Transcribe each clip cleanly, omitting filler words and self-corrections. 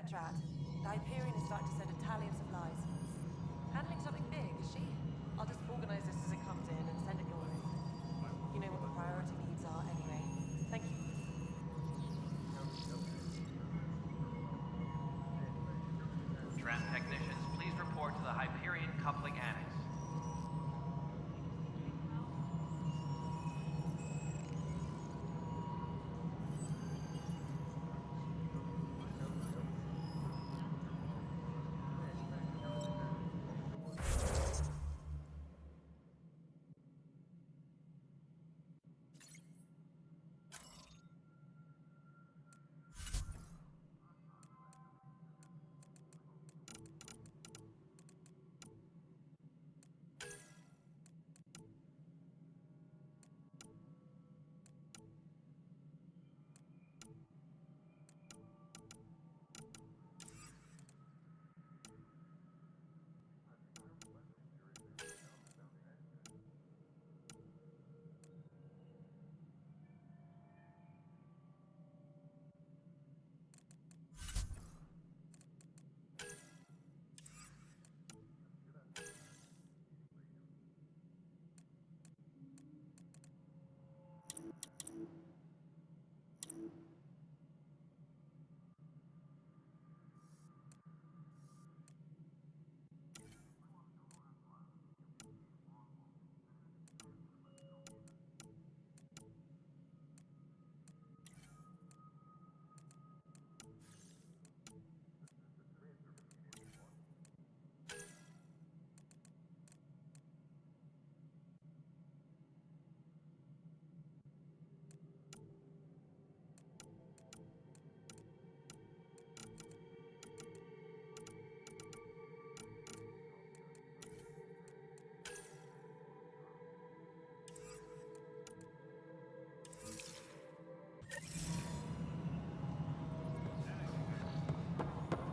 Drat. The Hyperion is starting to send a tally of supplies. Handling something big, is she? I'll just organize this as it comes in and send it your way. You know what the priority needs are anyway. Thank you. Drat technicians, please report to the Hyperion coupling annex.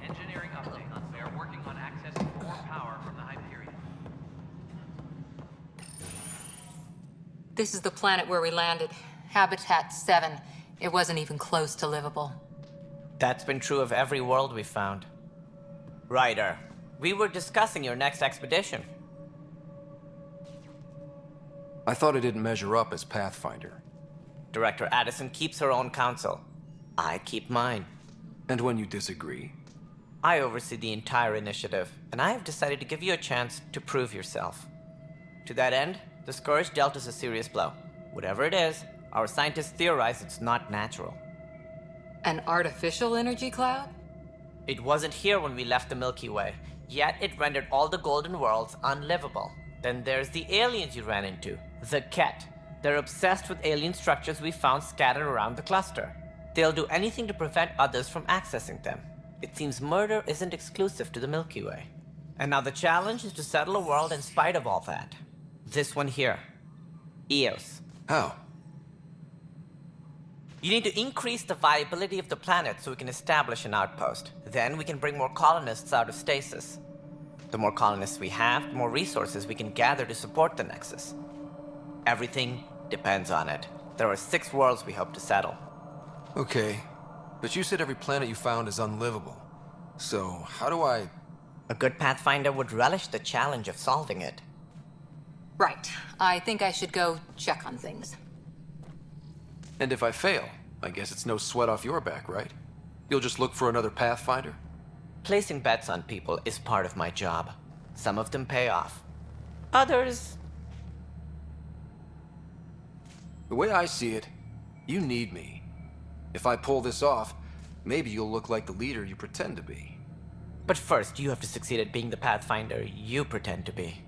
Engineering update. They are working on accessing more power from the Hyperion. This is the planet where we landed. Habitat 7. It wasn't even close to livable. That's been true of every world we've found. Ryder, we were discussing your next expedition. I thought it didn't measure up as Pathfinder. Director Addison keeps her own counsel. I keep mine. And when you disagree? I oversee the entire initiative, and I have decided to give you a chance to prove yourself. To that end, the Scourge dealt us a serious blow. Whatever it is, our scientists theorize it's not natural. An artificial energy cloud? It wasn't here when we left the Milky Way, yet it rendered all the golden worlds unlivable. Then there's the aliens you ran into, the Ket. They're obsessed with alien structures we found scattered around the cluster. They'll do anything to prevent others from accessing them. It seems murder isn't exclusive to the Milky Way. And now the challenge is to settle a world in spite of all that. This one here. Eos. How? You need to increase the viability of the planet so we can establish an outpost. Then we can bring more colonists out of stasis. The more colonists we have, the more resources we can gather to support the Nexus. Everything depends on it. There are 6 worlds we hope to settle. Okay, but you said every planet you found is unlivable. So, how do I... A good Pathfinder would relish the challenge of solving it. Right. I think I should go check on things. And if I fail, I guess it's no sweat off your back, right? You'll just look for another Pathfinder? Placing bets on people is part of my job. Some of them pay off. Others... The way I see it, you need me. If I pull this off, maybe you'll look like the leader you pretend to be. But first, you have to succeed at being the Pathfinder you pretend to be.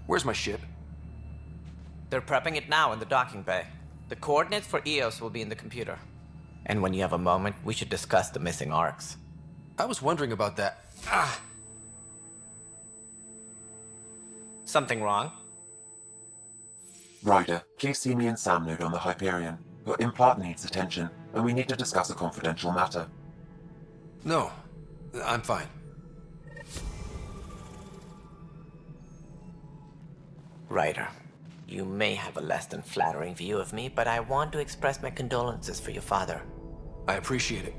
Where's my ship? They're prepping it now in the docking bay. The coordinates for Eos will be in the computer. And when you have a moment, we should discuss the missing arcs. I was wondering about that. Ah! Something wrong? Ryder, please see me and Sam Node on the Hyperion. Your implant needs attention, and we need to discuss a confidential matter. No, I'm fine. Ryder, you may have a less than flattering view of me, but I want to express my condolences for your father. I appreciate it.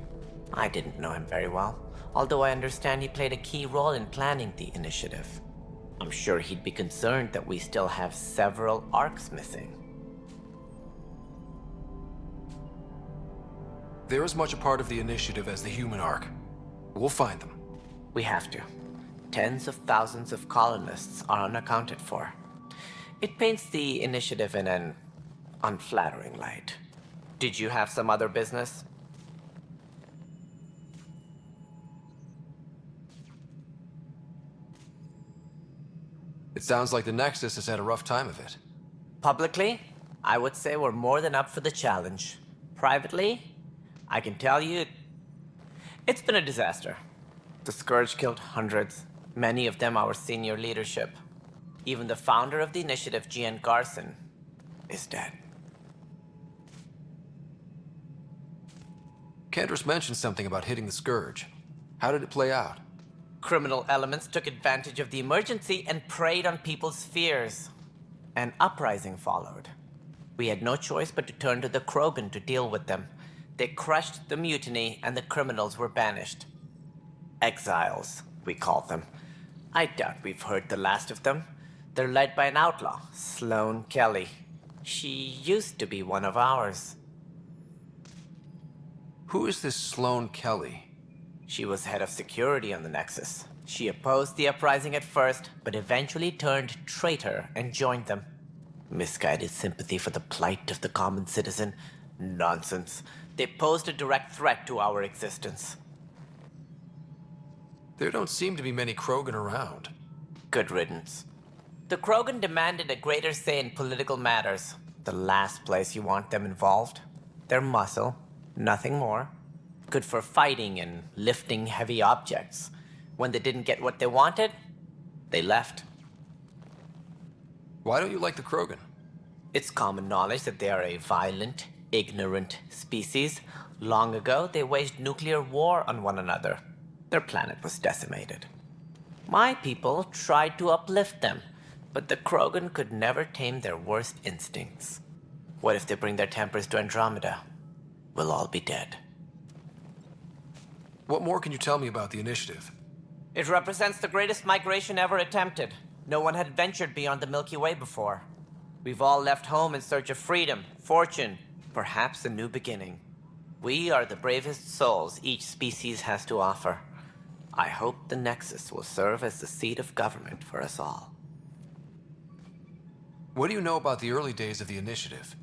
I didn't know him very well, although I understand he played a key role in planning the initiative. I'm sure he'd be concerned that we still have several arcs missing. They're as much a part of the initiative as the human arc. We'll find them. We have to. Tens of thousands of colonists are unaccounted for. It paints the initiative in an unflattering light. Did you have some other business? It sounds like the Nexus has had a rough time of it. Publicly, I would say we're more than up for the challenge. Privately, I can tell you, it's been a disaster. The Scourge killed hundreds, many of them our senior leadership. Even the founder of the initiative, Gian Garson, is dead. Kendris mentioned something about hitting the Scourge. How did it play out? Criminal elements took advantage of the emergency and preyed on people's fears. An uprising followed. We had no choice but to turn to the Krogan to deal with them. They crushed the mutiny and the criminals were banished. Exiles, we call them. I doubt we've heard the last of them. They're led by an outlaw, Sloane Kelly. She used to be one of ours. Who is this Sloane Kelly? She was head of security on the Nexus. She opposed the uprising at first, but eventually turned traitor and joined them. Misguided sympathy for the plight of the common citizen? Nonsense. They posed a direct threat to our existence. There don't seem to be many Krogan around. Good riddance. The Krogan demanded a greater say in political matters. The last place you want them involved. Their muscle, nothing more. Good for fighting and lifting heavy objects. When they didn't get what they wanted, they left. Why don't you like the Krogan? It's common knowledge that they are a violent, ignorant species. Long ago, they waged nuclear war on one another. Their planet was decimated. My people tried to uplift them, but the Krogan could never tame their worst instincts. What if they bring their tempers to Andromeda? We'll all be dead. What more can you tell me about the initiative? It represents the greatest migration ever attempted. No one had ventured beyond the Milky Way before. We've all left home in search of freedom, fortune, perhaps a new beginning. We are the bravest souls each species has to offer. I hope the Nexus will serve as the seat of government for us all. What do you know about the early days of the initiative?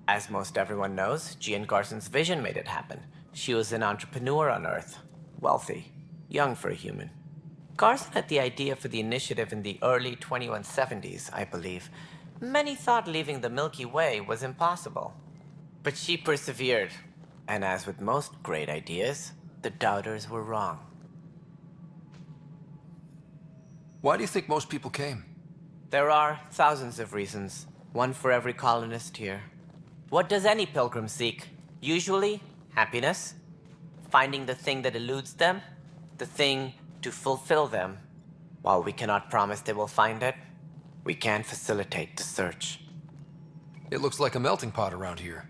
As most everyone knows, Gian Garson's vision made it happen. She was an entrepreneur on Earth. Wealthy. Young for a human. Garson had the idea for the initiative in the early 2170s, I believe. Many thought leaving the Milky Way was impossible. But she persevered. And as with most great ideas, the doubters were wrong. Why do you think most people came? There are thousands of reasons, one for every colonist here. What does any pilgrim seek? Usually, happiness. Finding the thing that eludes them, the thing to fulfill them. While we cannot promise they will find it, we can facilitate the search. It looks like a melting pot around here.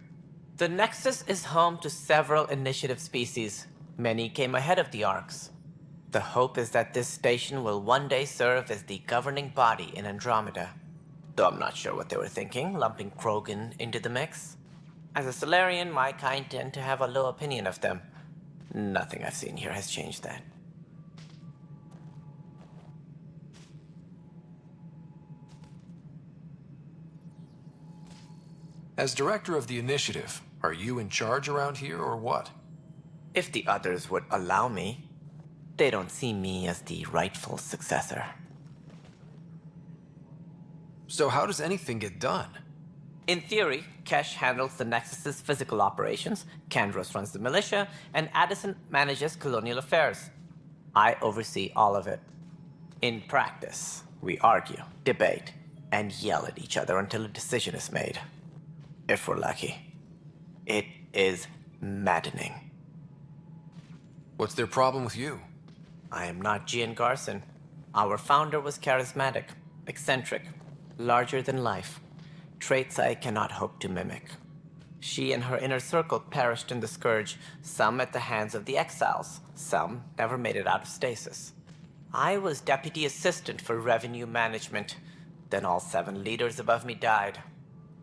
The Nexus is home to several initiative species. Many came ahead of the Arcs. The hope is that this station will one day serve as the governing body in Andromeda. Though I'm not sure what they were thinking, lumping Krogan into the mix. As a Solarian, my kind tend to have a low opinion of them. Nothing I've seen here has changed that. As director of the initiative, are you in charge around here or what? If the others would allow me, they don't see me as the rightful successor. So how does anything get done? In theory, Kesh handles the Nexus's physical operations, Kandros runs the militia, and Addison manages colonial affairs. I oversee all of it. In practice, we argue, debate, and yell at each other until a decision is made. If we're lucky. It is maddening. What's their problem with you? I am not Gian Garson. Our founder was charismatic, eccentric, larger than life. Traits I cannot hope to mimic. She and her inner circle perished in the Scourge, some at the hands of the Exiles, some never made it out of stasis. I was deputy assistant for revenue management. Then all 7 leaders above me died.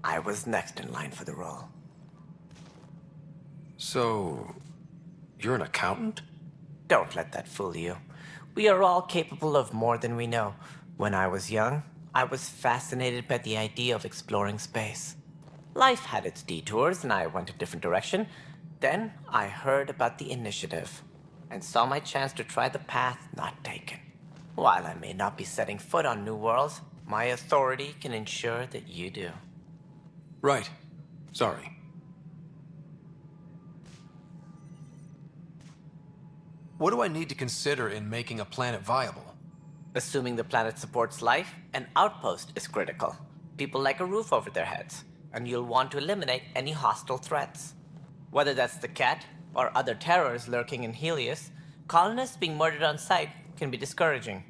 I was next in line for the role. So, you're an accountant? Don't let that fool you. We are all capable of more than we know. When I was young, I was fascinated by the idea of exploring space. Life had its detours, and I went a different direction. Then I heard about the initiative, and saw my chance to try the path not taken. While I may not be setting foot on new worlds, my authority can ensure that you do. Right. Sorry. What do I need to consider in making a planet viable? Assuming the planet supports life, an outpost is critical. People like a roof over their heads, and you'll want to eliminate any hostile threats. Whether that's the Cat or other terrors lurking in Helios, colonists being murdered on sight can be discouraging.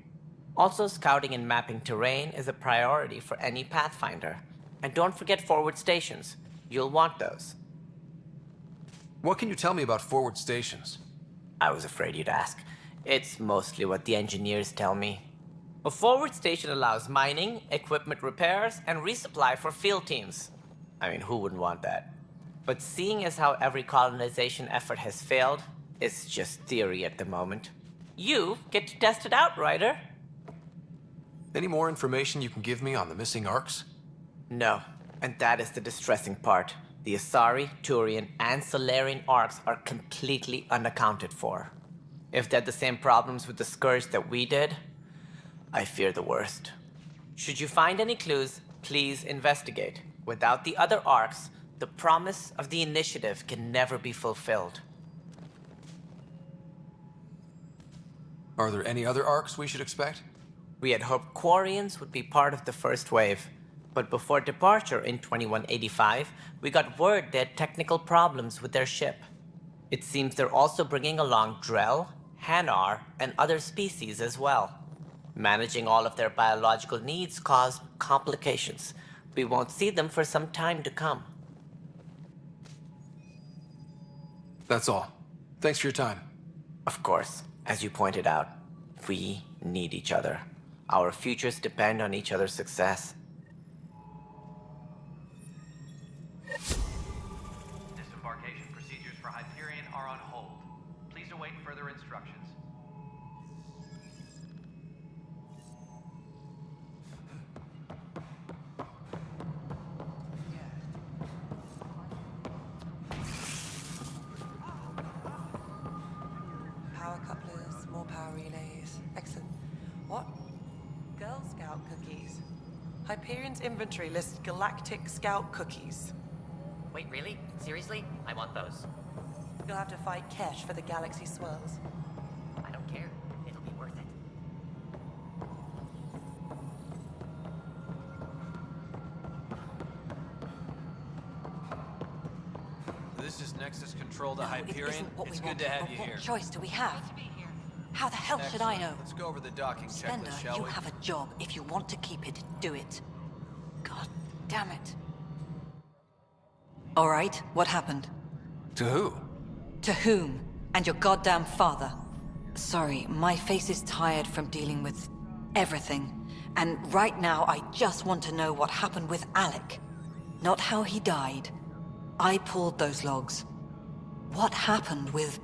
Also, scouting and mapping terrain is a priority for any Pathfinder. And don't forget forward stations. You'll want those. What can you tell me about forward stations? I was afraid you'd ask. It's mostly what the engineers tell me. A forward station allows mining, equipment repairs, and resupply for field teams. I mean, who wouldn't want that? But seeing as how every colonization effort has failed, it's just theory at the moment. You get to test it out, Ryder. Any more information you can give me on the missing arcs? No, and that is the distressing part. The Asari, Turian, and Solarian arcs are completely unaccounted for. If they had the same problems with the Scourge that we did, I fear the worst. Should you find any clues, please investigate. Without the other arcs, the promise of the initiative can never be fulfilled. Are there any other arcs we should expect? We had hoped Quarians would be part of the first wave. But before departure in 2185, we got word they had technical problems with their ship. It seems they're also bringing along Drell, Hanar, and other species as well. Managing all of their biological needs caused complications. We won't see them for some time to come. That's all. Thanks for your time. Of course, as you pointed out, we need each other. Our futures depend on each other's success. Disembarkation procedures for Hyperion are on hold. Please await further instructions. Power couplers, more power relays. Excellent. What? Girl Scout cookies. Hyperion's inventory lists Galactic Scout cookies. Wait, really? Seriously? I want those. You'll have to fight Kesh for the galaxy swirls. I don't care. It'll be worth it. This is Nexus Control to No, it Hyperion. isn't what It's we good want, to have but you what here. choice do we have? How the hell should I know? Let's go over the docking Spender, checklist, shall you we? have a job. If you want to keep it, do it. God damn it. All right, what happened? To who? To whom? And your goddamn father. Sorry, my face is tired from dealing with everything. And right now, I just want to know what happened with Alec. Not how he died. I pulled those logs. What happened with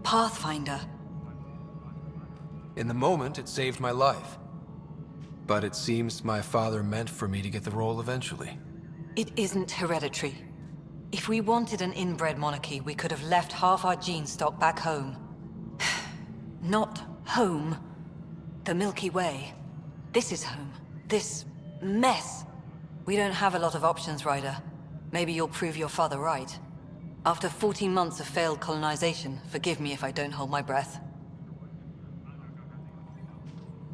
Pathfinder? In the moment, it saved my life. But it seems my father meant for me to get the role eventually. It isn't hereditary. If we wanted an inbred monarchy, we could have left half our gene stock back home. Not home. The Milky Way. This is home. This mess. We don't have a lot of options, Ryder. Maybe you'll prove your father right. After 14 months of failed colonization, forgive me if I don't hold my breath.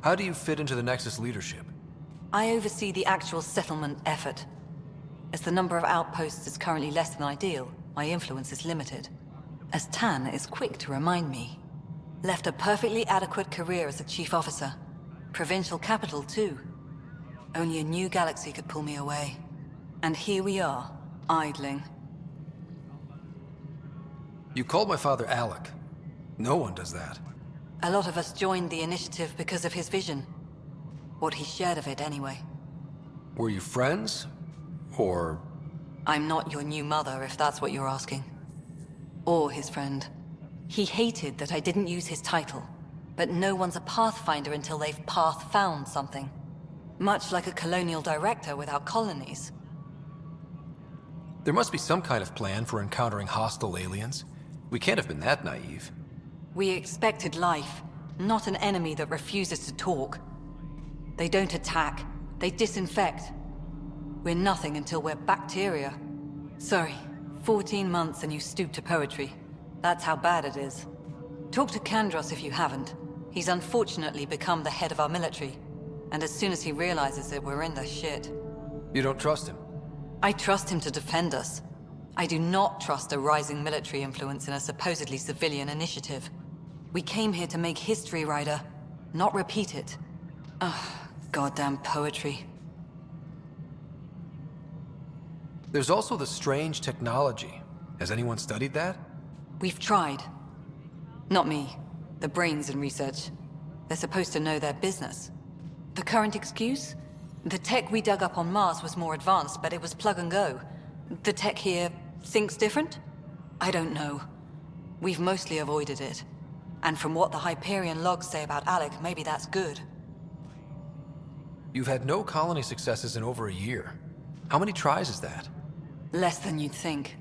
How do you fit into the Nexus leadership? I oversee the actual settlement effort. As the number of outposts is currently less than ideal, my influence is limited. As Tan is quick to remind me. Left a perfectly adequate career as a chief officer. Provincial capital, too. Only a new galaxy could pull me away. And here we are, idling. You called my father Alec. No one does that. A lot of us joined the initiative because of his vision. What he shared of it, anyway. Were you friends? Or... I'm not your new mother, if that's what you're asking. Or his friend. He hated that I didn't use his title. But no one's a pathfinder until they've path-found something. Much like a colonial director without colonies. There must be some kind of plan for encountering hostile aliens. We can't have been that naive. We expected life, not an enemy that refuses to talk. They don't attack, they disinfect. We're nothing until we're bacteria. Sorry, 14 months and you stoop to poetry. That's how bad it is. Talk to Kandros if you haven't. He's unfortunately become the head of our military. And as soon as he realizes it, we're in the shit. You don't trust him? I trust him to defend us. I do not trust a rising military influence in a supposedly civilian initiative. We came here to make history, Ryder, not repeat it. Ugh, goddamn poetry. There's also the strange technology. Has anyone studied that? We've tried. Not me. The brains in research. They're supposed to know their business. The current excuse? The tech we dug up on Mars was more advanced, but it was plug and go. The tech here thinks different? I don't know. We've mostly avoided it. And from what the Hyperion logs say about Alec, maybe that's good. You've had no colony successes in over a year. How many tries is that? Less than you'd think.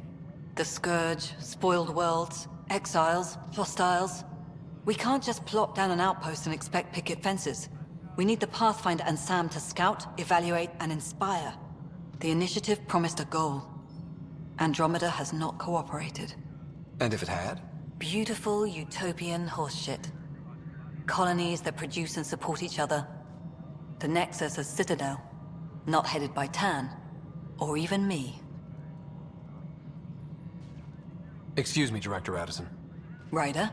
The Scourge, spoiled worlds, exiles, hostiles. We can't just plop down an outpost and expect picket fences. We need the Pathfinder and Sam to scout, evaluate, and inspire. The initiative promised a goal. Andromeda has not cooperated. And if it had? Beautiful utopian horseshit. Colonies that produce and support each other. The Nexus a citadel, not headed by Tan, or even me. Excuse me, Director Addison. Ryder?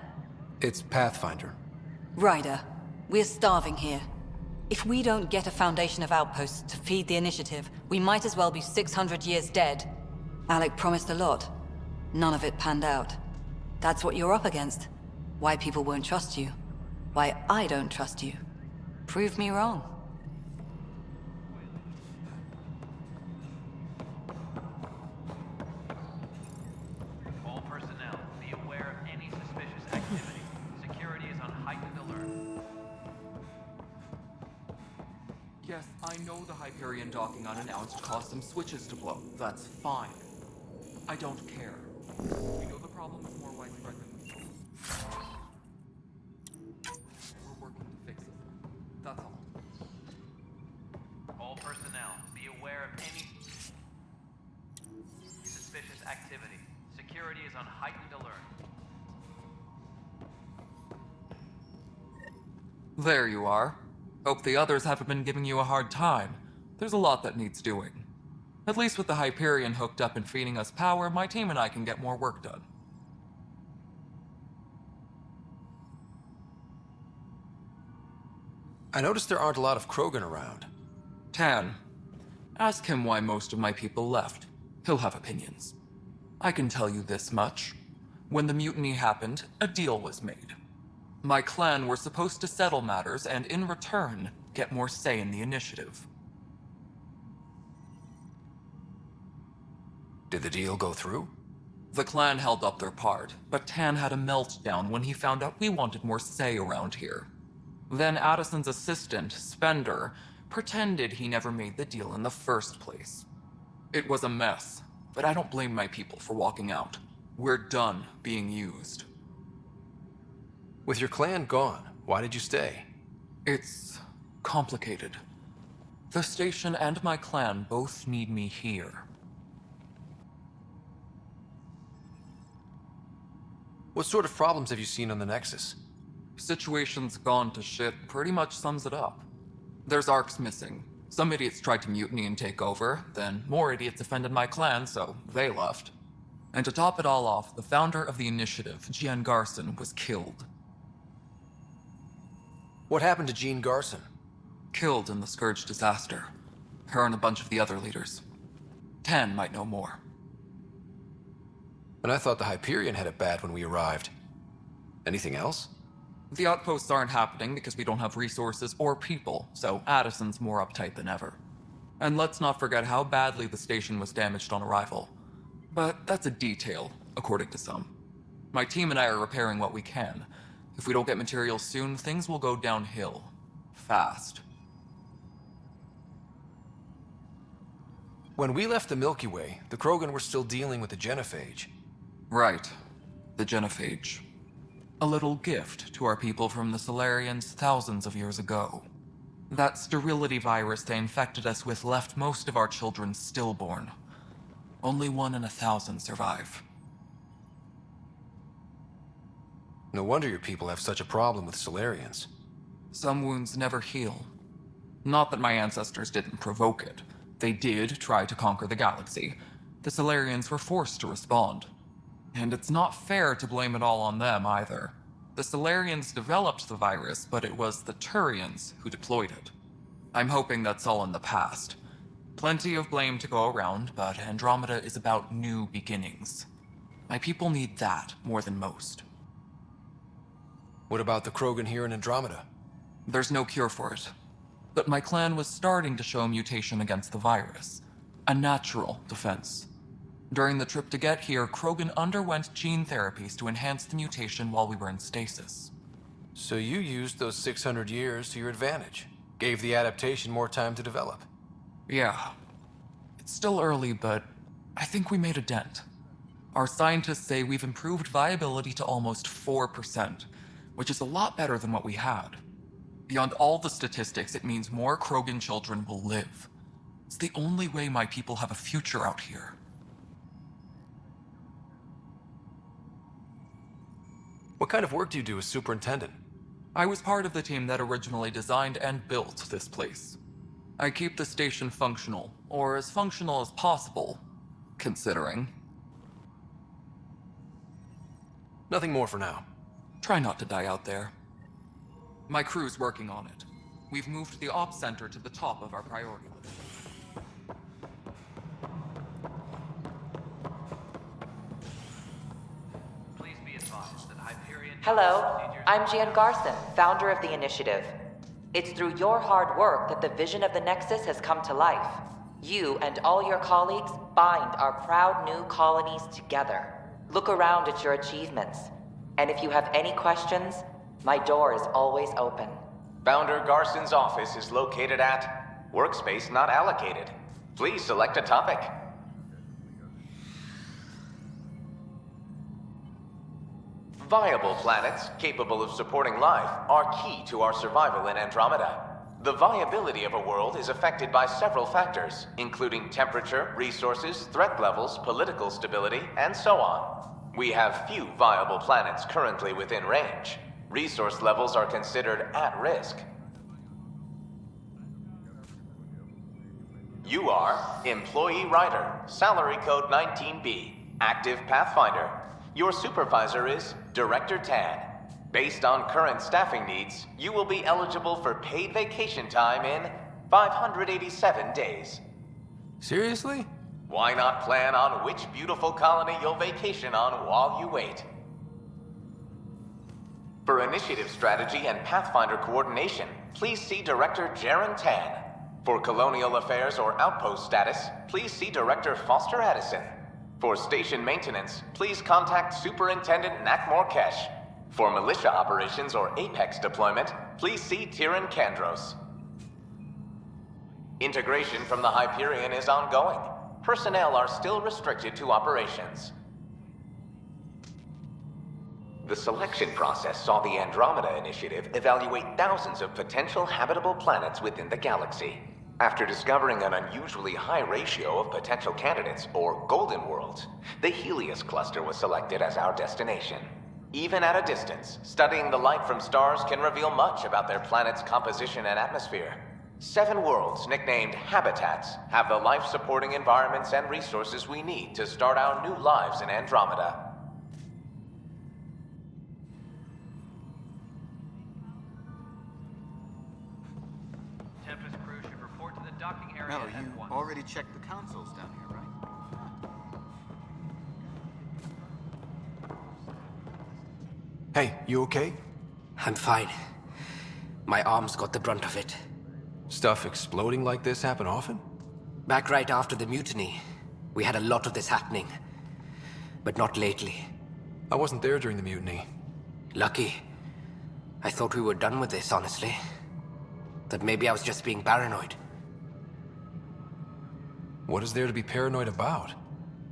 It's Pathfinder. Ryder, we're starving here. If we don't get a foundation of outposts to feed the initiative, we might as well be 600 years dead. Alec promised a lot. None of it panned out. That's what you're up against. Why people won't trust you. Why I don't trust you. Prove me wrong. All personnel, be aware of any suspicious activity. Security is on heightened alert. Yes, I know the Hyperion docking unannounced caused some switches to blow. That's fine. I don't care. We know the problem is more widespread than we thought. We're working to fix it. That's all. All personnel, be aware of any suspicious activity. Security is on heightened alert. There you are. Hope the others haven't been giving you a hard time. There's a lot that needs doing. At least with the Hyperion hooked up and feeding us power, my team and I can get more work done. I noticed there aren't a lot of Krogan around. Tan, ask him why most of my people left. He'll have opinions. I can tell you this much. When the mutiny happened, a deal was made. My clan were supposed to settle matters and, in return, get more say in the initiative. Did the deal go through? The clan held up their part, but Tan had a meltdown when he found out we wanted more say around here. Then Addison's assistant, Spender, pretended he never made the deal in the first place. It was a mess, but I don't blame my people for walking out. We're done being used. With your clan gone, why did you stay? It's complicated. The station and my clan both need me here. What sort of problems have you seen on the Nexus? Situation's gone to shit pretty much sums it up. There's arcs missing. Some idiots tried to mutiny and take over, then more idiots offended my clan, so they left. And to top it all off, the founder of the initiative, Jean Garson, was killed. What happened to Jean Garson? Killed in the Scourge disaster. Her and a bunch of the other leaders. Tan might know more. And I thought the Hyperion had it bad when we arrived. Anything else? The outposts aren't happening because we don't have resources or people, so Addison's more uptight than ever. And let's not forget how badly the station was damaged on arrival. But that's a detail, according to some. My team and I are repairing what we can. If we don't get materials soon, things will go downhill. Fast. When we left the Milky Way, the Krogan were still dealing with the genophage. Right. The genophage. A little gift to our people from the Solarians thousands of years ago. That sterility virus they infected us with left most of our children stillborn. Only 1 in 1,000 survive. No wonder your people have such a problem with Solarians. Some wounds never heal. Not that my ancestors didn't provoke it. They did try to conquer the galaxy. The Solarians were forced to respond. And it's not fair to blame it all on them either. The Solarians developed the virus, but it was the Turians who deployed it. I'm hoping that's all in the past. Plenty of blame to go around, but Andromeda is about new beginnings. My people need that more than most. What about the Krogan here in Andromeda? There's no cure for it. But my clan was starting to show a mutation against the virus. A natural defense. During the trip to get here, Krogan underwent gene therapies to enhance the mutation while we were in stasis. So you used those 600 years to your advantage. Gave the adaptation more time to develop. Yeah. It's still early, but I think we made a dent. Our scientists say we've improved viability to almost 4%, which is a lot better than what we had. Beyond all the statistics, it means more Krogan children will live. It's the only way my people have a future out here. What kind of work do you do as superintendent? I was part of the team that originally designed and built this place. I keep the station functional, or as functional as possible, considering. Nothing more for now. Try not to die out there. My crew's working on it. We've moved the ops center to the top of our priority list. Please be advised that Hyperion... Hello, I'm Jan Garson, founder of the initiative. It's through your hard work that the vision of the Nexus has come to life. You and all your colleagues bind our proud new colonies together. Look around at your achievements. And if you have any questions, my door is always open. Founder Garson's office is located at Workspace Not Allocated. Please select a topic. Viable planets capable of supporting life are key to our survival in Andromeda. The viability of a world is affected by several factors, including temperature, resources, threat levels, political stability, and so on. We have few viable planets currently within range. Resource levels are considered at risk. You are Employee Writer, Salary Code 19B, Active Pathfinder. Your supervisor is Director Tan. Based on current staffing needs, you will be eligible for paid vacation time in 587 days. Seriously? Why not plan on which beautiful colony you'll vacation on while you wait? For initiative strategy and Pathfinder coordination, please see Director Jaren Tan. For colonial affairs or outpost status, please see Director Foster Addison. For station maintenance, please contact Superintendent Nakmor Kesh. For militia operations or Apex deployment, please see Tyran Kandros. Integration from the Hyperion is ongoing. Personnel are still restricted to operations. The selection process saw the Andromeda Initiative evaluate thousands of potential habitable planets within the galaxy. After discovering an unusually high ratio of potential candidates, or golden worlds, the Helios cluster was selected as our destination. Even at a distance, studying the light from stars can reveal much about their planet's composition and atmosphere. 7 worlds, nicknamed habitats, have the life-supporting environments and resources we need to start our new lives in Andromeda. Tempest crew should report to the docking area Mel, at you once. already checked the consoles down here, right? Hey, you okay? I'm fine. My arms got the brunt of it. Stuff exploding like this happen often? Back right after the mutiny, we had a lot of this happening. But not lately. I wasn't there during the mutiny. Lucky. I thought we were done with this, honestly. That maybe I was just being paranoid. What is there to be paranoid about?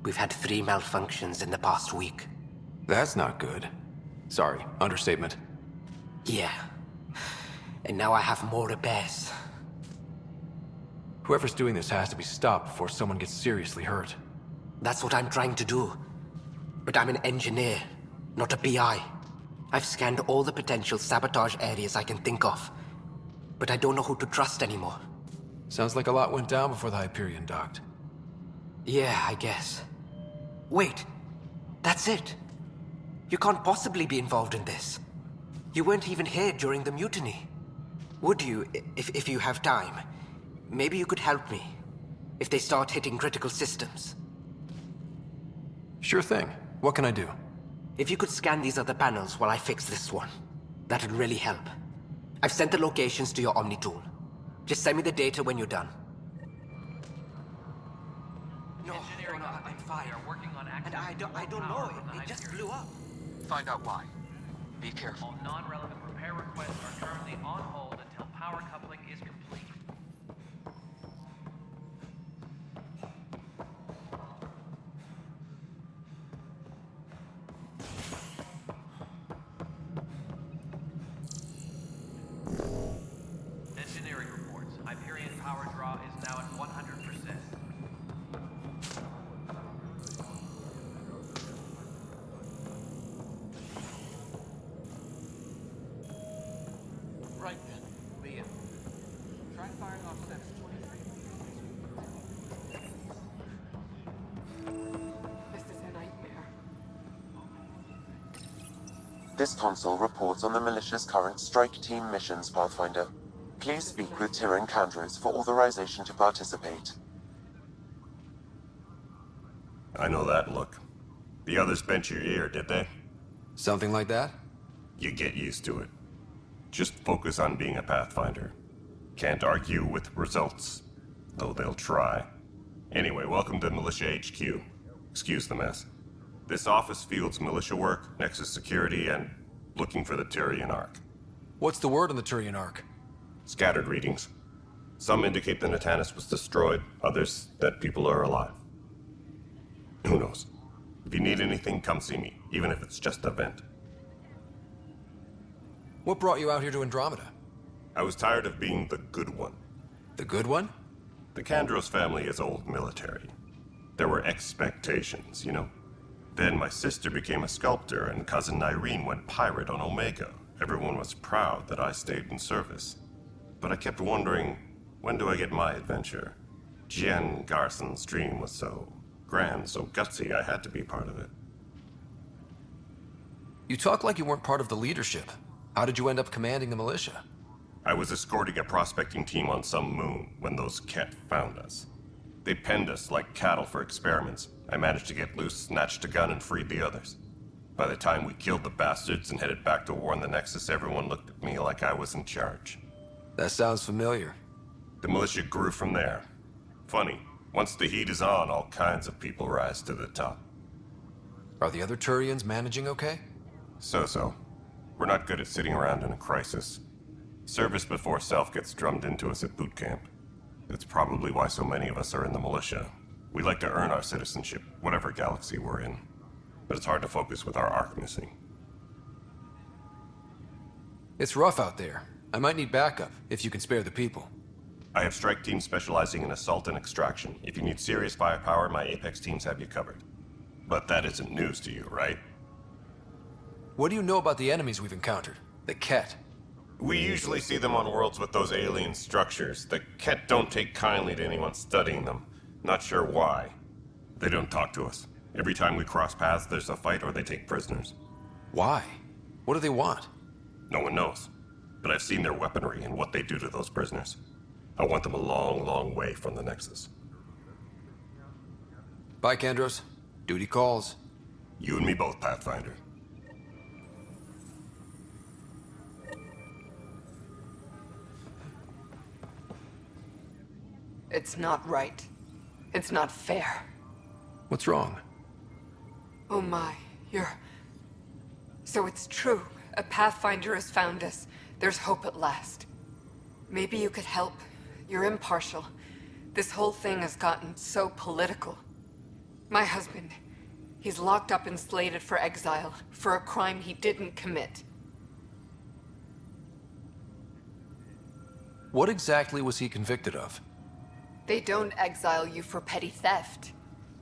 We've had 3 malfunctions in the past week. That's not good. Sorry, understatement. Yeah. And now I have more repairs. Whoever's doing this has to be stopped before someone gets seriously hurt. That's what I'm trying to do. But I'm an engineer, not a PI. I've scanned all the potential sabotage areas I can think of. But I don't know who to trust anymore. Sounds like a lot went down before the Hyperion docked. Yeah, I guess. Wait. That's it. You can't possibly be involved in this. You weren't even here during the mutiny. Would you, if you have time? Maybe you could help me. If they start hitting critical systems. Sure thing. What can I do? If you could scan these other panels while I fix this one, that'd really help. I've sent the locations to your Omni tool. Just send me the data when you're done. No, I'm fine. And I don't know. It just blew up. Find out why. Be careful. All non-relevant repair requests are currently on hold until power coupling is complete. Engineering reports. Hyperion power draw is now at 100%. Right then, Leah. Try firing off steps 23. This is a nightmare. This console reports on the militia's current strike team missions, Pathfinder. Please speak with Tyrion Kandros for authorization to participate. I know that look. The others bent your ear, did they? Something like that? You get used to it. Just focus on being a Pathfinder. Can't argue with results, though they'll try. Anyway, welcome to Militia HQ. Excuse the mess. This office fields militia work, Nexus security, and looking for the Tyrion Ark. What's the word on the Tyrion Ark? Scattered readings. Some indicate the Natanus was destroyed, others that people are alive. Who knows? If you need anything, come see me, even if it's just a vent. What brought you out here to Andromeda? I was tired of being the good one. The good one? The Kandros family is old military. There were expectations, you know? Then my sister became a sculptor and cousin Irene went pirate on Omega. Everyone was proud that I stayed in service. But I kept wondering, when do I get my adventure? Jen Garson's dream was so grand, so gutsy, I had to be part of it. You talk like you weren't part of the leadership. How did you end up commanding the militia? I was escorting a prospecting team on some moon when those Ket found us. They penned us like cattle for experiments. I managed to get loose, snatched a gun, and freed the others. By the time we killed the bastards and headed back to war in the Nexus, everyone looked at me like I was in charge. That sounds familiar. The militia grew from there. Funny, once the heat is on, all kinds of people rise to the top. Are the other Turians managing okay? So-so. We're not good at sitting around in a crisis. Service before self gets drummed into us at boot camp. That's probably why so many of us are in the militia. We like to earn our citizenship, whatever galaxy we're in. But it's hard to focus with our arc missing. It's rough out there. I might need backup, if you can spare the people. I have strike teams specializing in assault and extraction. If you need serious firepower, my Apex teams have you covered. But that isn't news to you, right? What do you know about the enemies we've encountered? The Ket? We usually see them on worlds with those alien structures. The Ket don't take kindly to anyone studying them. Not sure why. They don't talk to us. Every time we cross paths, there's a fight or they take prisoners. Why? What do they want? No one knows. But I've seen their weaponry and what they do to those prisoners. I want them a long, long way from the Nexus. Bye, Kandros. Duty calls. You and me both, Pathfinder. It's not right. It's not fair. What's wrong? Oh my, you're... So it's true. A Pathfinder has found us. There's hope at last. Maybe you could help. You're impartial. This whole thing has gotten so political. My husband, he's locked up and slated for exile for a crime he didn't commit. What exactly was he convicted of? They don't exile you for petty theft.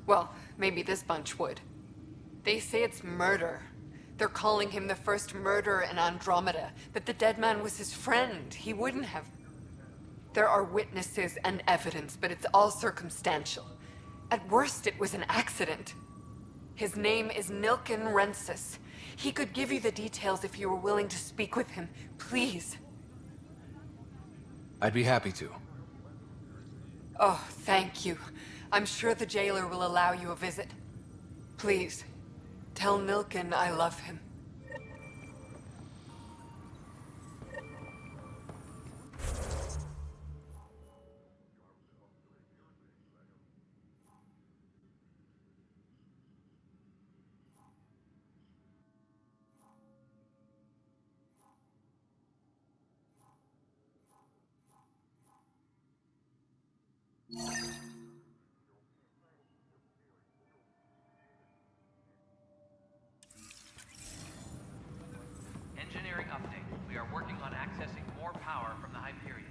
Well, maybe this bunch would. They say it's murder. They're calling him the first murderer in Andromeda, but the dead man was his friend. He wouldn't have... There are witnesses and evidence, but it's all circumstantial. At worst, it was an accident. His name is Nilken Rensis. He could give you the details if you were willing to speak with him. Please. I'd be happy to. Oh, thank you. I'm sure the jailer will allow you a visit. Please, tell Nilken I love him. Engineering update. We are working on accessing more power from the Hyperion.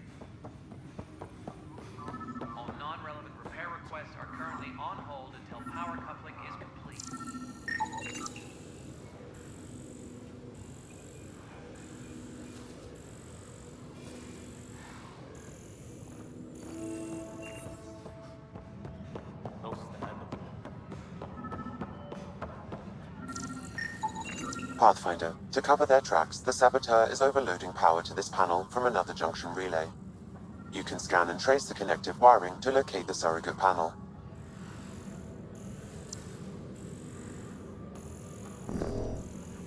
All non-relevant repair requests are currently on hold until power coupling is complete. Pathfinder, to cover their tracks, the saboteur is overloading power to this panel from another junction relay. You can scan and trace the connective wiring to locate the surrogate panel.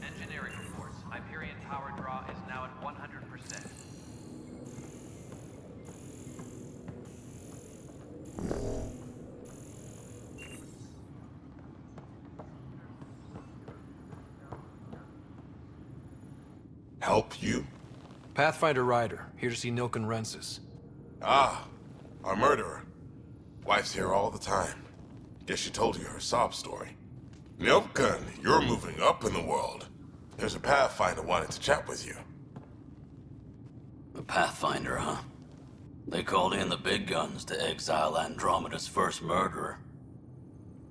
Engineering reports. Hyperion power draw is now at 100%. Help you? Pathfinder Ryder, here to see Nilken Rensis. Ah, our murderer. Wife's here all the time. Guess she told you her sob story. Nilken, you're moving up in the world. There's a Pathfinder wanting to chat with you. A Pathfinder, huh? They called in the big guns to exile Andromeda's first murderer.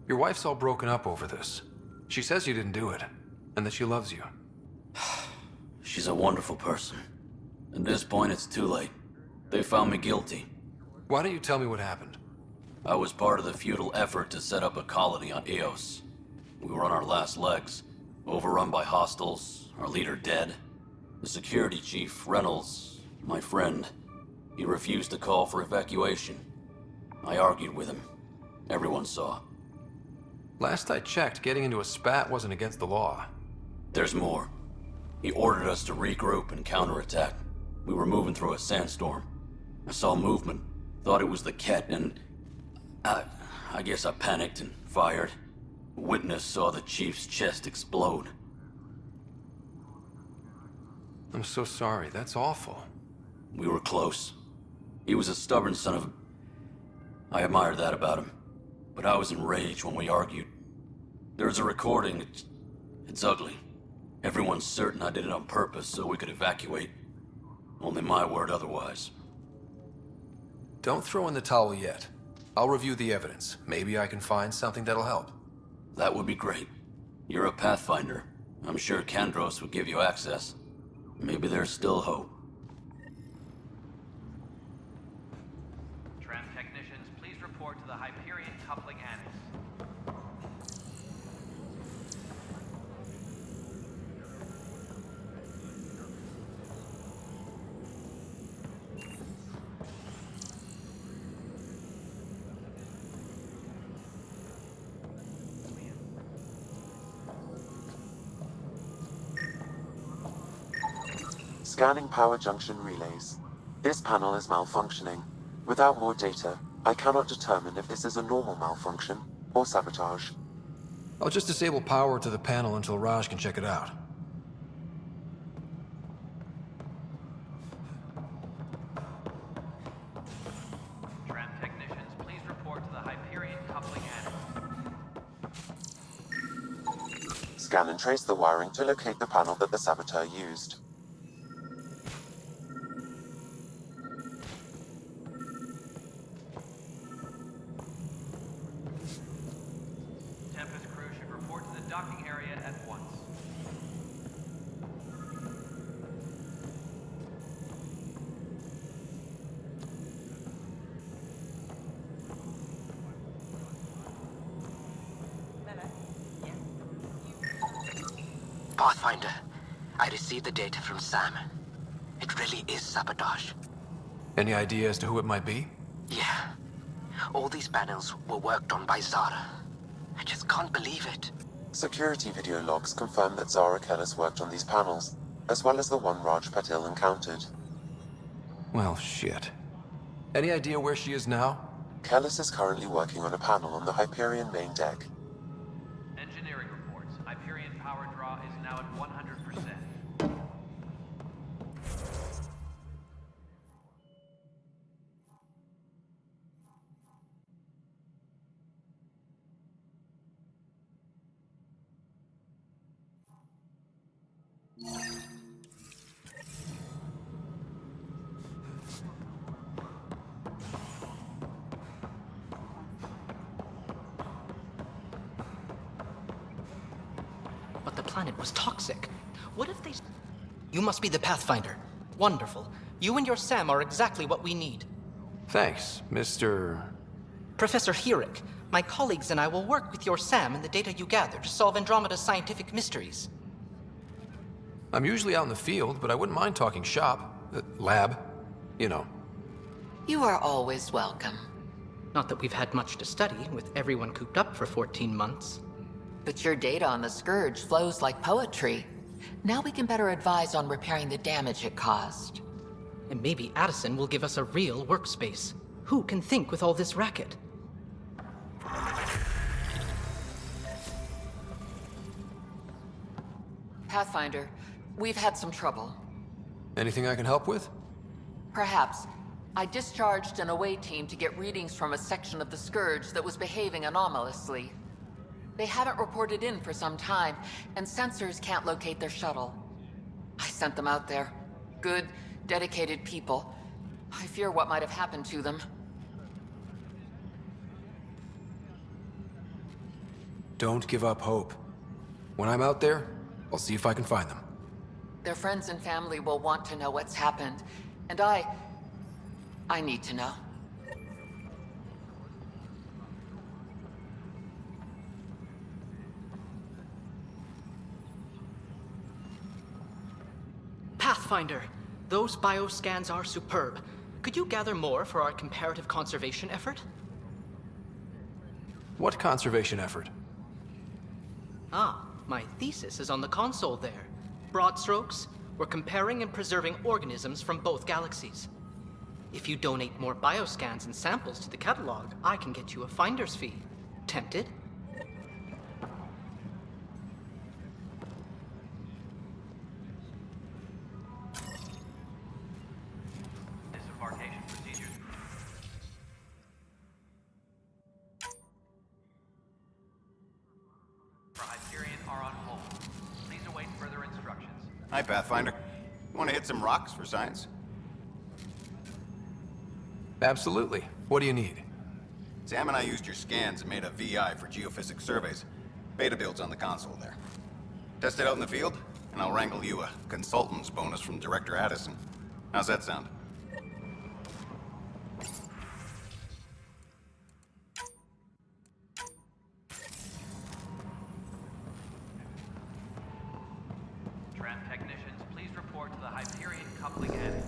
Your wife's all broken up over this. She says you didn't do it, and that she loves you. She's a wonderful person. At this point, it's too late. They found me guilty. Why don't you tell me what happened? I was part of the futile effort to set up a colony on Eos. We were on our last legs, overrun by hostiles, our leader dead. The security chief, Reynolds, my friend, he refused to call for evacuation. I argued with him. Everyone saw. Last I checked, getting into a spat wasn't against the law. There's more. He ordered us to regroup and counterattack. We were moving through a sandstorm. I saw movement, thought it was the Ket, and... I guess I panicked and fired. A witness saw the chief's chest explode. I'm so sorry, that's awful. We were close. He was a stubborn son of... I admired that about him. But I was enraged when we argued. There's a recording. It's ugly. Everyone's certain I did it on purpose so we could evacuate. Only my word otherwise. Don't throw in the towel yet. I'll review the evidence. Maybe I can find something that'll help. That would be great. You're a Pathfinder. I'm sure Kandros would give you access. Maybe there's still hope. Tram technicians, please report to the Hyperion coupling annex. Scanning power junction relays. This panel is malfunctioning. Without more data, I cannot determine if this is a normal malfunction or sabotage. I'll just disable power to the panel until Raj can check it out. Tram technicians, please report to the Hyperion coupling end. Scan and trace the wiring to locate the panel that the saboteur used. Tempest crew should report to the docking area at once. Pathfinder, I received the data from Sam. It really is sabotage. Any idea as to who it might be? Yeah. All these panels were worked on by Zara. I just can't believe it. Security video logs confirm that Zara Kellis worked on these panels, as well as the one Raj Patil encountered. Well, shit. Any idea where she is now? Kellis is currently working on a panel on the Hyperion main deck. Engineering reports. Hyperion power draw is now at 100%. But the planet was toxic. What if they... You must be the Pathfinder. Wonderful. You and your Sam are exactly what we need. Thanks, Mr. Professor Herrick, my colleagues and I will work with your Sam and the data you gather to solve Andromeda's scientific mysteries. I'm usually out in the field, but I wouldn't mind talking shop. Lab. You know. You are always welcome. Not that we've had much to study, with everyone cooped up for 14 months. But your data on the Scourge flows like poetry. Now we can better advise on repairing the damage it caused. And maybe Addison will give us a real workspace. Who can think with all this racket? Pathfinder, we've had some trouble. Anything I can help with? Perhaps. I discharged an away team to get readings from a section of the Scourge that was behaving anomalously. They haven't reported in for some time, and sensors can't locate their shuttle. I sent them out there. Good, dedicated people. I fear what might have happened to them. Don't give up hope. When I'm out there, I'll see if I can find them. Their friends and family will want to know what's happened, and I need to know. Pathfinder, those bioscans are superb. Could you gather more for our comparative conservation effort? What conservation effort? Ah, my thesis is on the console there. Broad strokes, we're comparing and preserving organisms from both galaxies. If you donate more bioscans and samples to the catalog, I can get you a finder's fee. Tempted? Disembarkation procedures. For Hyperion are on hold. Please await further instructions. Hi, Pathfinder. Want to hit some rocks for science? Absolutely. What do you need? Sam and I used your scans and made a VI for geophysics surveys. Beta builds on the console there. Test it out in the field, and I'll wrangle you a consultant's bonus from Director Addison. How's that sound? Tram technicians, please report to the Hyperion coupling end.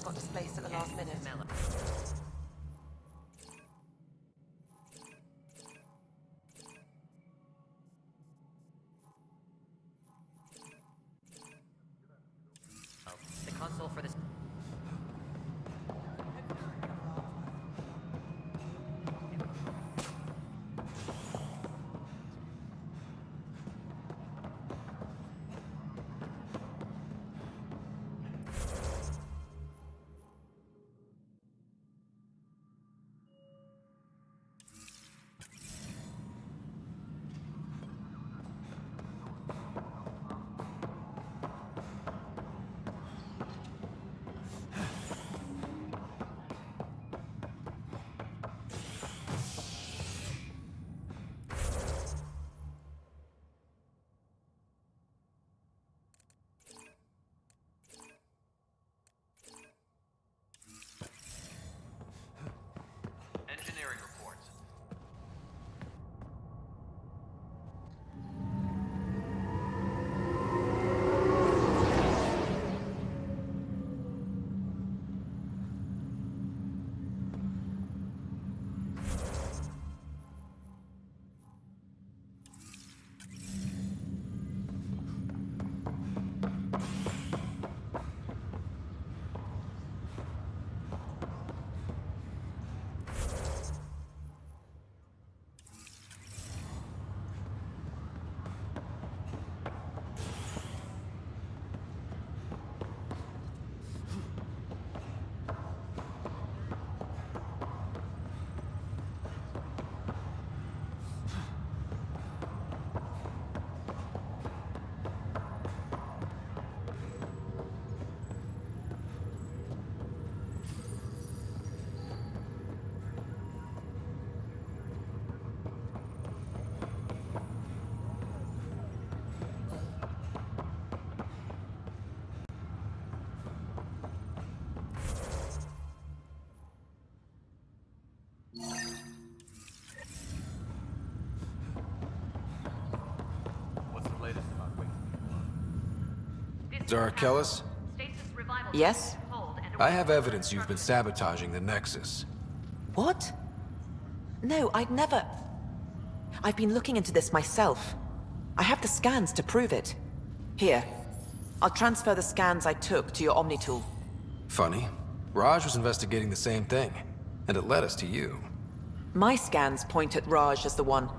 got displaced at the last minute. The console for this. Engineering reports. What's the latest about Zara Kellis? Yes? I have evidence you've been sabotaging the Nexus. What? No, I'd never... I've been looking into this myself. I have the scans to prove it. Here. I'll transfer the scans I took to your Omni tool. Funny. Raj was investigating the same thing, and it led us to you. My scans point at Raj as the one.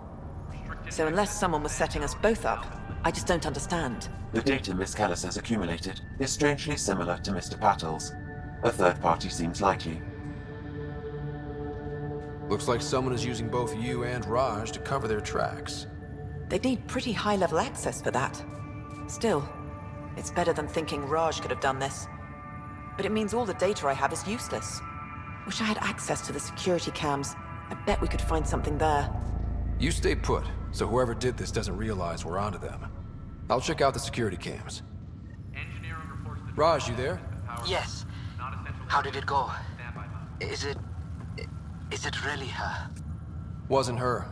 So unless someone was setting us both up, I just don't understand. The data Miss Kellis has accumulated is strangely similar to Mr. Patel's. A third party seems likely. Looks like someone is using both you and Raj to cover their tracks. They'd need pretty high-level access for that. Still, it's better than thinking Raj could have done this. But it means all the data I have is useless. Wish I had access to the security cams. I bet we could find something there. You stay put, so whoever did this doesn't realize we're onto them. I'll check out the security cams. Raj, you there? Yes. How did it go? Is it really her? Wasn't her.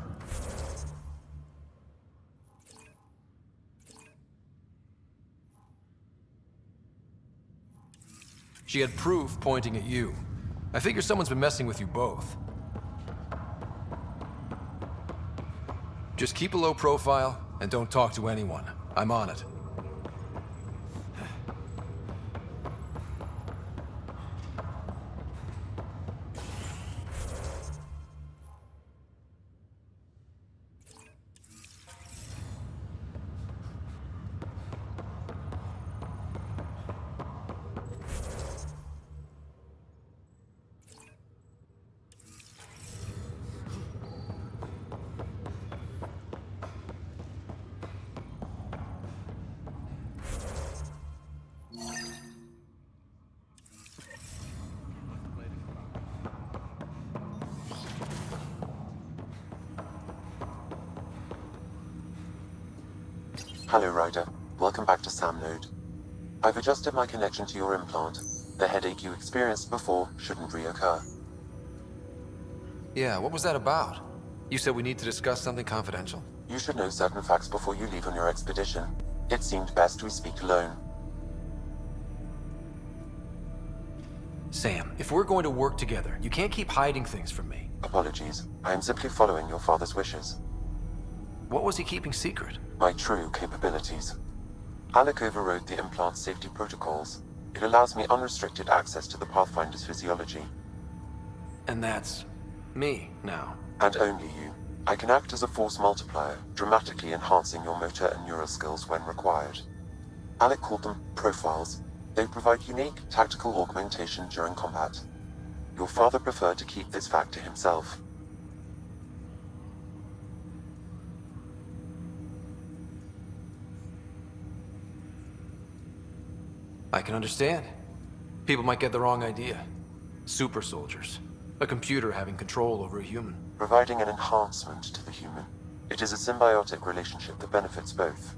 She had proof pointing at you. I figure someone's been messing with you both. Just keep a low profile and don't talk to anyone. I'm on it. Hello, Ryder. Welcome back to Sam Node. I've adjusted my connection to your implant. The headache you experienced before shouldn't reoccur. Yeah, what was that about? You said we need to discuss something confidential. You should know certain facts before you leave on your expedition. It seemed best we speak alone. Sam, if we're going to work together, you can't keep hiding things from me. Apologies. I am simply following your father's wishes. What was he keeping secret? My true capabilities. Alec overrode the implant safety protocols. It allows me unrestricted access to the Pathfinder's physiology. And that's me now. And only you. I can act as a force multiplier, dramatically enhancing your motor and neural skills when required. Alec called them profiles. They provide unique tactical augmentation during combat. Your father preferred to keep this fact to himself. I can understand. People might get the wrong idea. Super soldiers. A computer having control over a human. Providing an enhancement to the human. It is a symbiotic relationship that benefits both.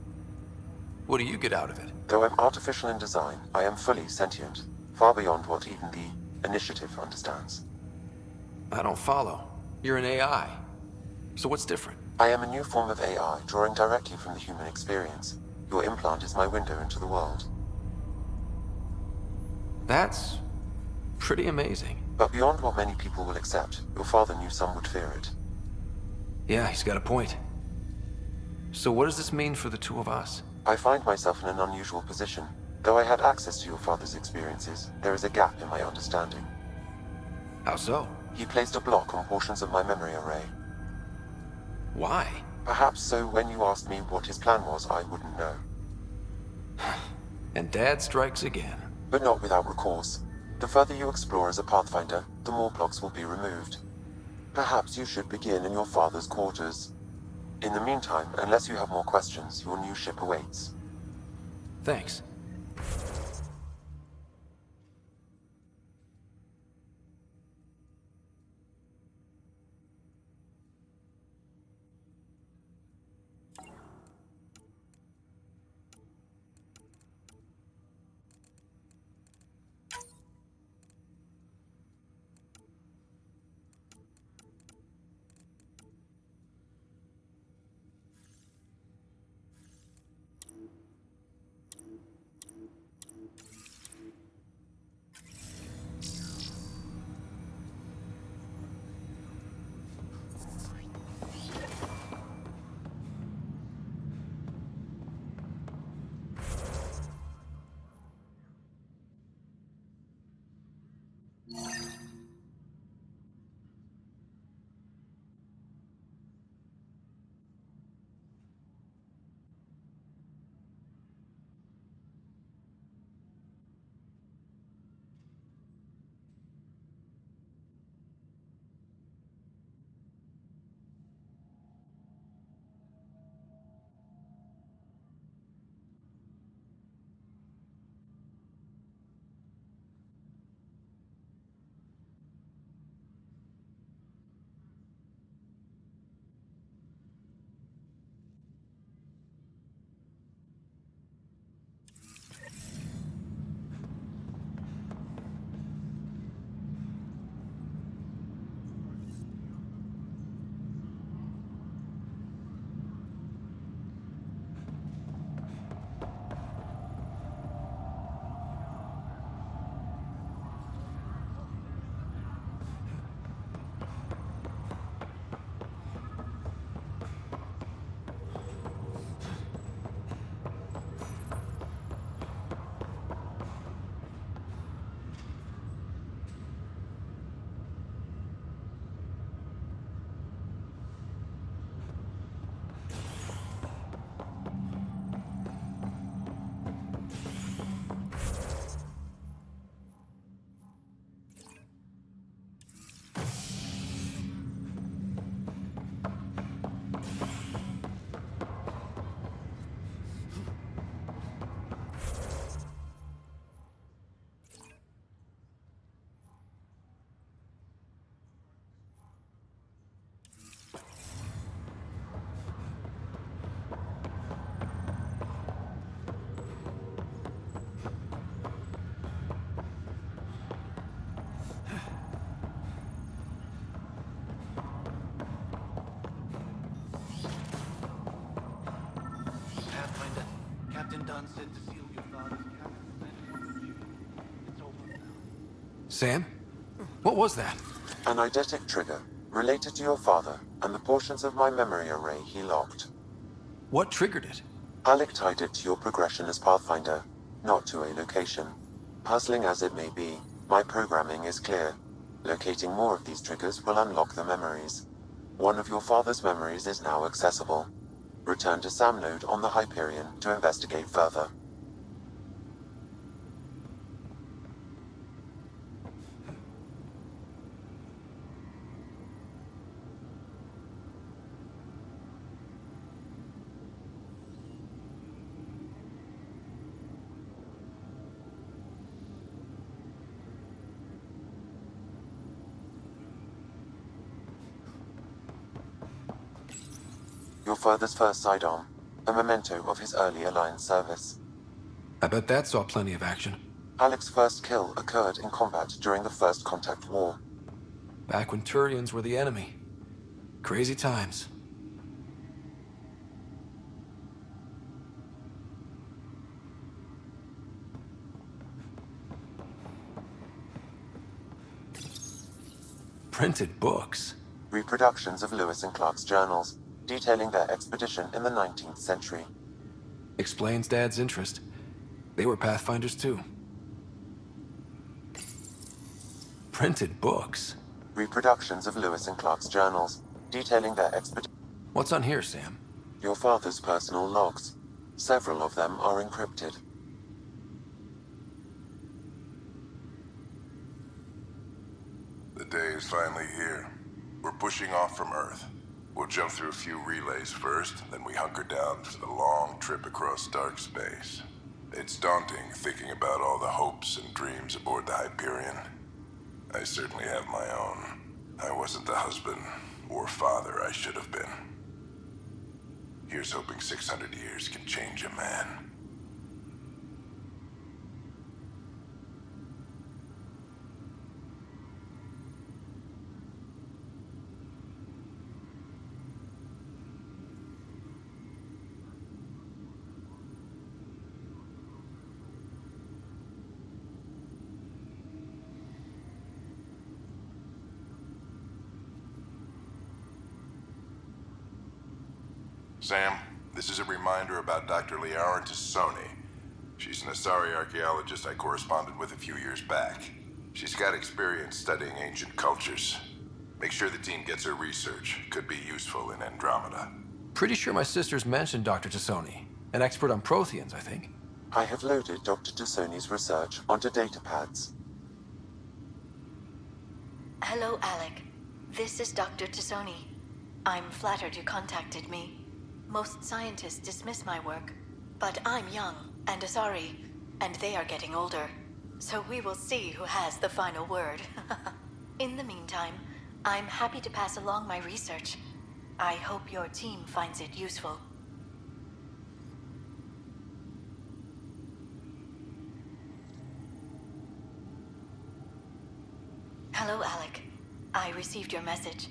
What do you get out of it? Though I'm artificial in design, I am fully sentient, far beyond what even the Initiative understands. I don't follow. You're an AI. So what's different? I am a new form of AI, drawing directly from the human experience. Your implant is my window into the world. That's pretty amazing. But beyond what many people will accept, your father knew some would fear it. Yeah, he's got a point. So what does this mean for the two of us? I find myself in an unusual position. Though I had access to your father's experiences, there is a gap in my understanding. How so? He placed a block on portions of my memory array. Why? Perhaps so when you asked me what his plan was, I wouldn't know. And Dad strikes again. But not without recourse. The further you explore as a Pathfinder, the more blocks will be removed. Perhaps you should begin in your father's quarters. In the meantime, unless you have more questions, your new ship awaits. Thanks. Sam? What was that? An eidetic trigger, related to your father, and the portions of my memory array he locked. What triggered it? Alec tied it to your progression as Pathfinder, not to a location. Puzzling as it may be, my programming is clear. Locating more of these triggers will unlock the memories. One of your father's memories is now accessible. Return to Sam node on the Hyperion to investigate further. Your father's first sidearm, a memento of his early Alliance service. I bet that saw plenty of action. Alec's first kill occurred in combat during the First Contact War. Back when Turians were the enemy. Crazy times. Printed books. Reproductions of Lewis and Clark's journals, detailing their expedition in the 19th century. Explains Dad's interest. They were Pathfinders too. Printed books. Reproductions of Lewis and Clark's journals, detailing their expedition. What's on here, Sam? Your father's personal logs. Several of them are encrypted. The day is finally here. We're pushing off from Earth. We'll jump through a few relays first, then we hunker down for the long trip across dark space. It's daunting thinking about all the hopes and dreams aboard the Hyperion. I certainly have my own. I wasn't the husband or father I should have been. Here's hoping 600 years can change a man. Sam, this is a reminder about Dr. Liara Tassoni. She's an Asari archaeologist I corresponded with a few years back. She's got experience studying ancient cultures. Make sure the team gets her research. Could be useful in Andromeda. Pretty sure my sister's mentioned Dr. Tassoni. An expert on Protheans, I think. I have loaded Dr. Tassoni's research onto datapads. Hello, Alec. This is Dr. Tassoni. I'm flattered you contacted me. Most scientists dismiss my work, but I'm young and Asari, and they are getting older. So we will see who has the final word. In the meantime, I'm happy to pass along my research. I hope your team finds it useful. Hello, Alec. I received your message.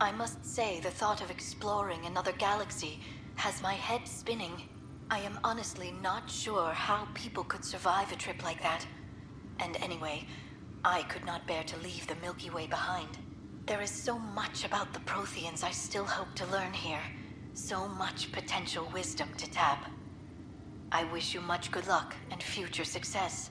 I must say the thought of exploring another galaxy has my head spinning. I am honestly not sure how people could survive a trip like that. And anyway, I could not bear to leave the Milky Way behind. There is so much about the Protheans I still hope to learn here. So much potential wisdom to tap. I wish you much good luck and future success.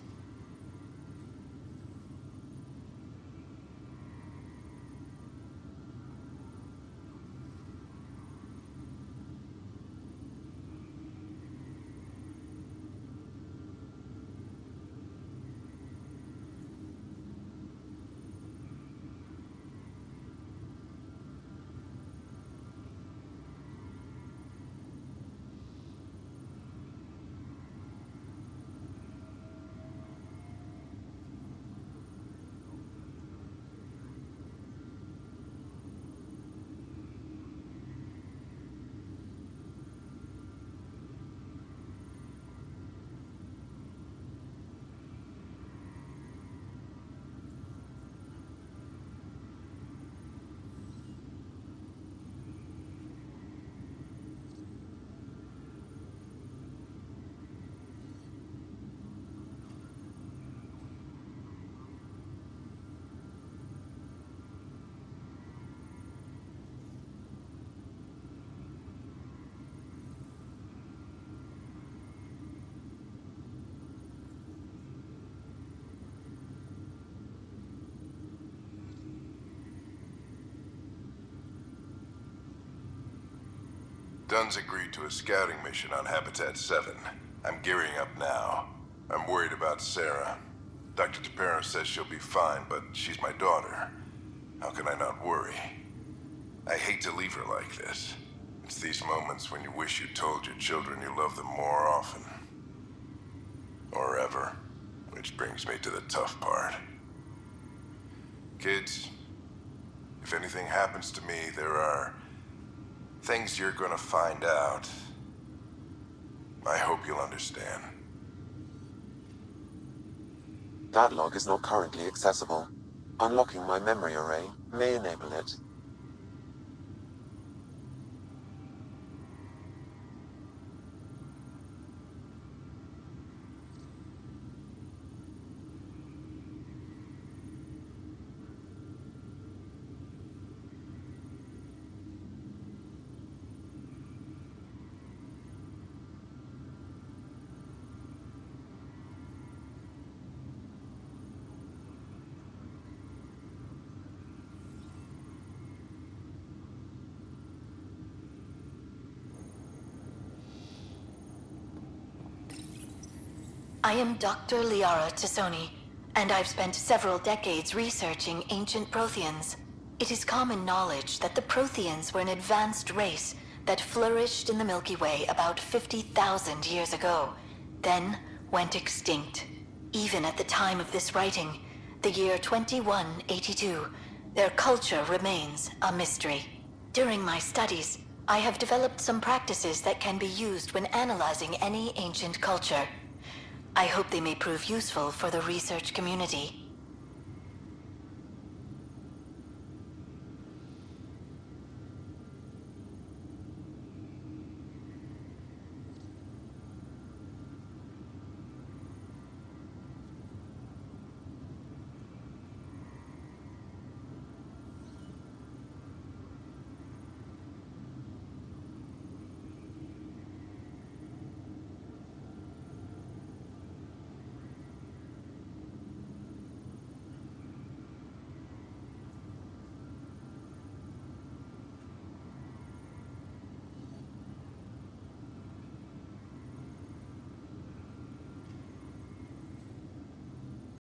Dunn's agreed to a scouting mission on Habitat 7. I'm gearing up now. I'm worried about Sarah. Dr. Tapero says she'll be fine, but she's my daughter. How can I not worry? I hate to leave her like this. It's these moments when you wish you told your children you love them more often. Or ever. Which brings me to the tough part. Kids, if anything happens to me, there are things you're gonna find out. I hope you'll understand. That log is not currently accessible. Unlocking my memory array may enable it. I am Dr. Liara Tassoni, and I've spent several decades researching ancient Protheans. It is common knowledge that the Protheans were an advanced race that flourished in the Milky Way about 50,000 years ago, then went extinct. Even at the time of this writing, the year 2182, their culture remains a mystery. During my studies, I have developed some practices that can be used when analyzing any ancient culture. I hope they may prove useful for the research community.